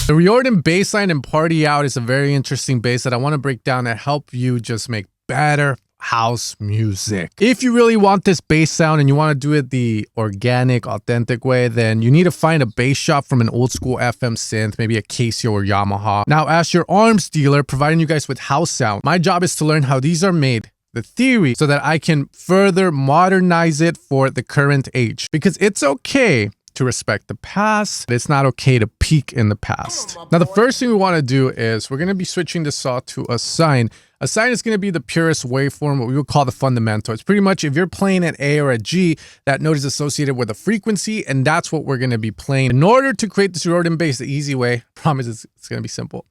The Riordan bassline and Party Out is a very interesting bass that I want to break down and help you just make better house music. If you really want this bass sound and you want to do it the organic, authentic way, then you need to find a bass shop from an old school FM synth, maybe a Casio or Yamaha. Now, as your arms dealer, providing you guys with house sound, my job is to learn how these are made, the theory, so that I can further modernize it for the current age. Because it's okay to respect the past, but it's not okay to peak in the past. Now, the first thing we want to do is we're going to be switching this saw to a sine. A sine is going to be the purest waveform, what we would call the fundamental. It's pretty much if you're playing an A or a G, that note is associated with a frequency, and that's what we're going to be playing. In order to create this Riordan bass the easy way, I promise it's going to be simple.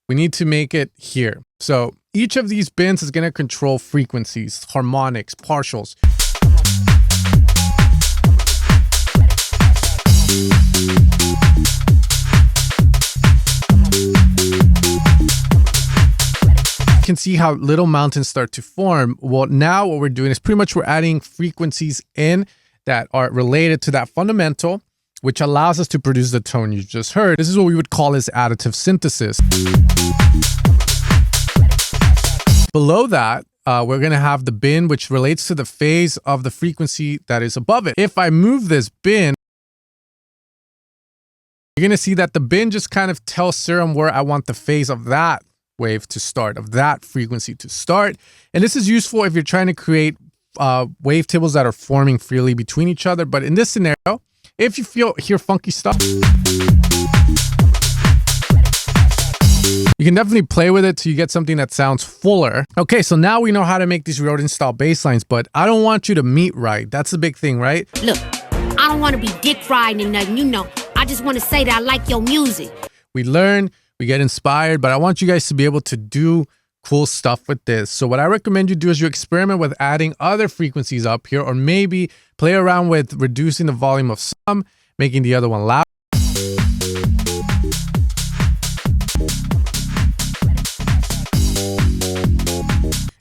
We need to make it here. So each of these bins is going to control frequencies, harmonics, partials. Can see how little mountains start to form. Well, now what we're doing is pretty much we're adding frequencies in that are related to that fundamental, which allows us to produce the tone you just heard. This is what we would call as additive synthesis. Below that, we're going to have the bin, which relates to the phase of the frequency that is above it. If I move this bin, you're going to see that the bin just kind of tells Serum where I want the phase of that wave to start, of that frequency to start. And this is useful if you're trying to create wavetables that are forming freely between each other. But in this scenario, if you hear funky stuff, you can definitely play with it till you get something that sounds fuller. Okay, so now we know how to make these Riordan-style bass lines, but I don't want you to meet right. That's the big thing, right? Look, I don't want to be dick riding and nothing, you know. I just want to say that I like your music. We learn, we get inspired, but I want you guys to be able to do cool stuff with this. So what I recommend you do is you experiment with adding other frequencies up here, or maybe play around with reducing the volume of some, making the other one loud.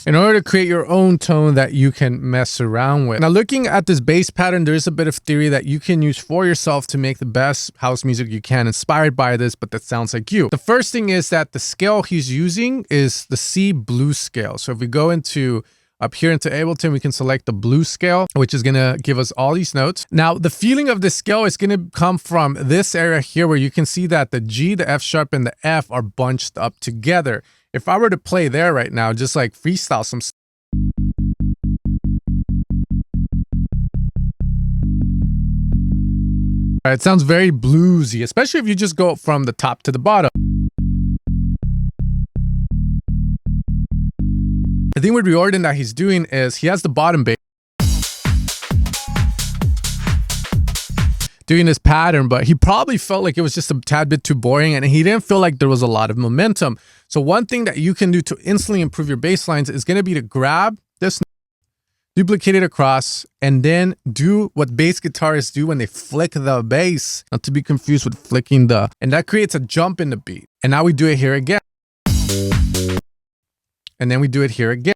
In order to create your own tone that you can mess around with. Now, looking at this bass pattern, there is a bit of theory that you can use for yourself to make the best house music you can, inspired by this, but that sounds like you. The first thing is that the scale he's using is the C blues scale. So if we go into up here into Ableton, we can select the blues scale, which is going to give us all these notes. Now, the feeling of this scale is going to come from this area here, where you can see that the G, the F sharp, and the F are bunched up together. If I were to play there right now, just like freestyle some, it sounds very bluesy, especially if you just go from the top to the bottom. The thing with Riordan that he's doing is he has the bottom bass doing this pattern, but he probably felt like it was just a tad bit too boring, and he didn't feel like there was a lot of momentum. So one thing that you can do to instantly improve your bass lines is going to be to grab this, duplicate it across, and then do what bass guitarists do when they flick the bass, not to be confused with flicking the, and that creates a jump in the beat. And now we do it here again. And then we do it here again.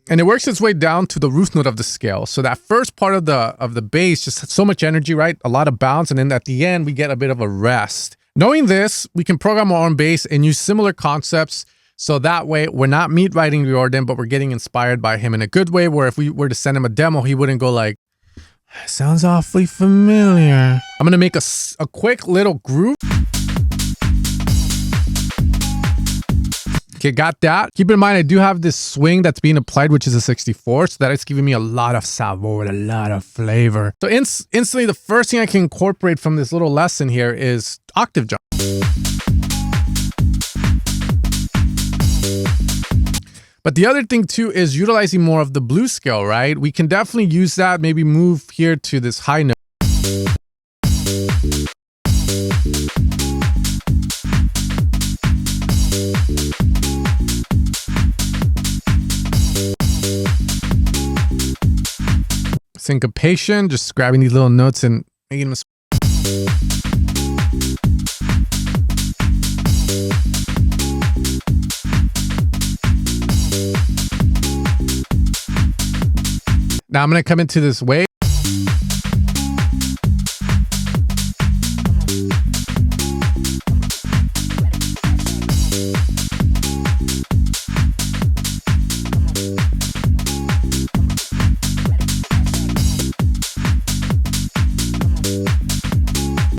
And it works its way down to the root note of the scale. So that first part of the bass just has so much energy, right? A lot of bounce. And then at the end, we get a bit of a rest. Knowing this, we can program our own bass and use similar concepts. So that way, we're not meat writing Riordan, but we're getting inspired by him in a good way, where if we were to send him a demo, he wouldn't go like, sounds awfully familiar. I'm going to make a quick little groove. Okay, got that. Keep in mind, I do have this swing that's being applied, which is a 64. So that is giving me a lot of sabor, a lot of flavor. So instantly, the first thing I can incorporate from this little lesson here is octave jump. But the other thing too is utilizing more of the blues scale, right? We can definitely use that, maybe move here to this high note. Syncopation, just grabbing these little notes and making them. Now I'm going to come into this wave.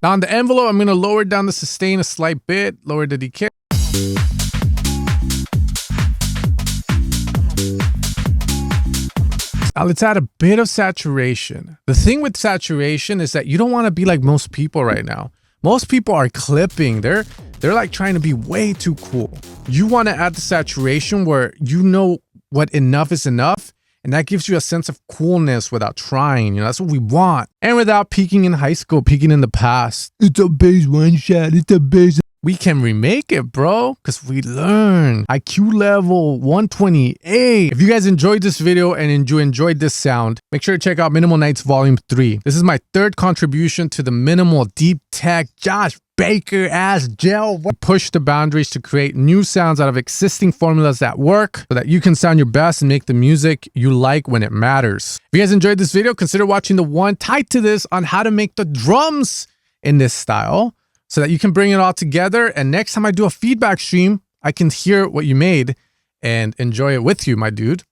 Now on the envelope, I'm going to lower down the sustain a slight bit, lower the decay. Now let's add a bit of saturation. The thing with saturation is that you don't want to be like most people right now. Most people are clipping. They're like trying to be way too cool. You want to add the saturation where you know what enough is enough. And that gives you a sense of coolness without trying. You know, that's what we want. And without peaking in high school, peaking in the past. It's a bass one shot. It's a bass. We can remake it, bro, because we learn. IQ level 128. If you guys enjoyed this video and you enjoyed this sound, make sure to check out Minimal Nights Volume 3. This is my third contribution to the minimal deep tech Josh Baker ass gel. We push the boundaries to create new sounds out of existing formulas that work so that you can sound your best and make the music you like when it matters. If you guys enjoyed this video, consider watching the one tied to this on how to make the drums in this style, so that you can bring it all together. And next time I do a feedback stream, I can hear what you made and enjoy it with you, my dude.